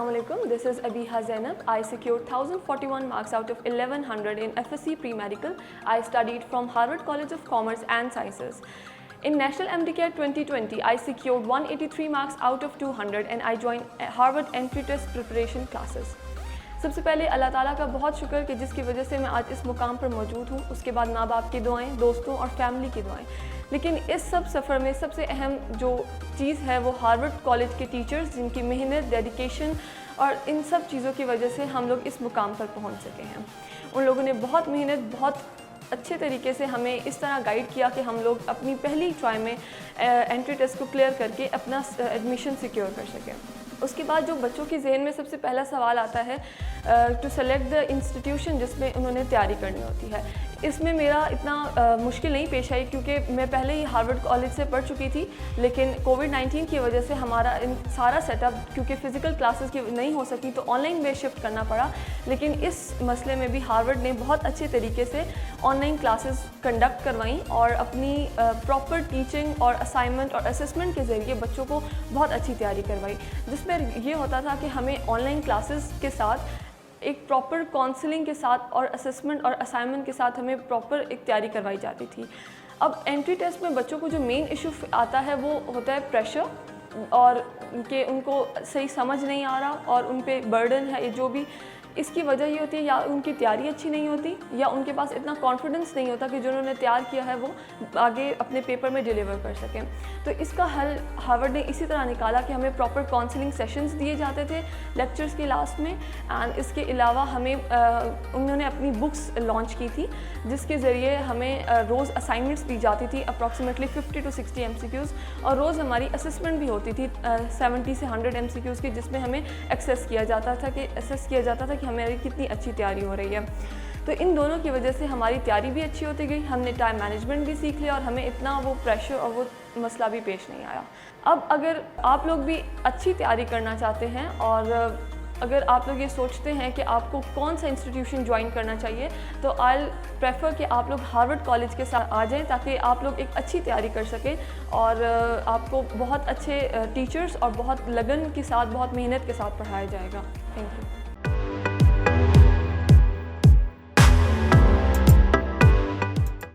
Assalamu alaikum. This is Abeeha Zainab. I secured 1041 marks out of 1100 in f.sc pre-medical. I studied from Harvard College of Commerce and Sciences. In National MDCAT 2020, I secured 183 marks out of 200 and I joined Harvard entry test preparation classes. सबसे पहले अल्लाह ताला का बहुत शुक्र कि जिसकी वजह से मैं आज इस मुकाम पर मौजूद हूँ. उसके बाद माँ बाप की दुआएं, दोस्तों और फैमिली की दुआएं. लेकिन इस सब सफ़र में सबसे अहम जो चीज़ है वो हार्वर्ड कॉलेज के टीचर्स, जिनकी मेहनत, डेडिकेशन और इन सब चीज़ों की वजह से हम लोग इस मुकाम पर पहुँच सके हैं. उन लोगों ने बहुत मेहनत, बहुत अच्छे तरीके से हमें इस तरह गाइड किया कि हम लोग अपनी पहली ट्राई में एंट्री टेस्ट को क्लियर करके अपना एडमिशन सिक्योर कर सकें. उसके बाद जो बच्चों के जहन में सबसे पहला सवाल आता है टू सेलेक्ट द इंस्टीट्यूशन जिसमें उन्होंने तैयारी करनी होती है. इसमें मेरा इतना मुश्किल नहीं पेश आई क्योंकि मैं पहले ही हार्वर्ड कॉलेज से पढ़ चुकी थी. लेकिन कोविड-19 की वजह से हमारा सारा सेटअप, क्योंकि फ़िज़िकल क्लासेस की नहीं हो सकी तो ऑनलाइन में शिफ्ट करना पड़ा. लेकिन इस मसले में भी हार्वर्ड ने बहुत अच्छे तरीके से ऑनलाइन क्लासेस कंडक्ट करवाई और अपनी प्रॉपर टीचिंग और असाइनमेंट और असेसमेंट के ज़रिए बच्चों को बहुत अच्छी तैयारी करवाई, जिसमें ये होता था कि हमें ऑनलाइन क्लासेस के साथ एक प्रॉपर काउंसलिंग के साथ और असेसमेंट और असाइनमेंट के साथ हमें प्रॉपर एक तैयारी करवाई जाती थी. अब एंट्री टेस्ट में बच्चों को जो मेन इशू आता है वो होता है प्रेशर और कि उनको सही समझ नहीं आ रहा और उन पे बर्डन है. जो भी इसकी वजह ये होती है या उनकी तैयारी अच्छी नहीं होती या उनके पास इतना कॉन्फिडेंस नहीं होता कि जो उन्होंने तैयार किया है वो आगे अपने पेपर में डिलीवर कर सकें. तो इसका हल हार्वर्ड ने इसी तरह निकाला कि हमें प्रॉपर काउंसलिंग सेशंस दिए जाते थे लेक्चर्स के लास्ट में. एंड इसके अलावा हमें उन्होंने अपनी बुक्स लॉन्च की थी जिसके ज़रिए हमें रोज़ असाइनमेंट्स दी जाती थी, अप्रॉक्सीमेटली 50 to 60 MCQs, और रोज़ हमारी असेसमेंट भी होती थी 70 से 100 MCQs की, जिसमें हमें असेस किया जाता था कि हमारी कितनी अच्छी तैयारी हो रही है. तो इन दोनों की वजह से हमारी तैयारी भी अच्छी होती गई, हमने टाइम मैनेजमेंट भी सीख लिया और हमें इतना वो प्रेशर और वो मसला भी पेश नहीं आया. अब अगर आप लोग भी अच्छी तैयारी करना चाहते हैं और अगर आप लोग ये सोचते हैं कि आपको कौन सा इंस्टीट्यूशन ज्वाइन करना चाहिए, तो आई प्रेफर कि आप लोग हार्वर्ड कॉलेज के साथ आ जाएं ताकि आप लोग एक अच्छी तैयारी कर सकें और आपको बहुत अच्छे टीचर्स और बहुत लगन के साथ, बहुत मेहनत के साथ पढ़ाया जाएगा. Thank you.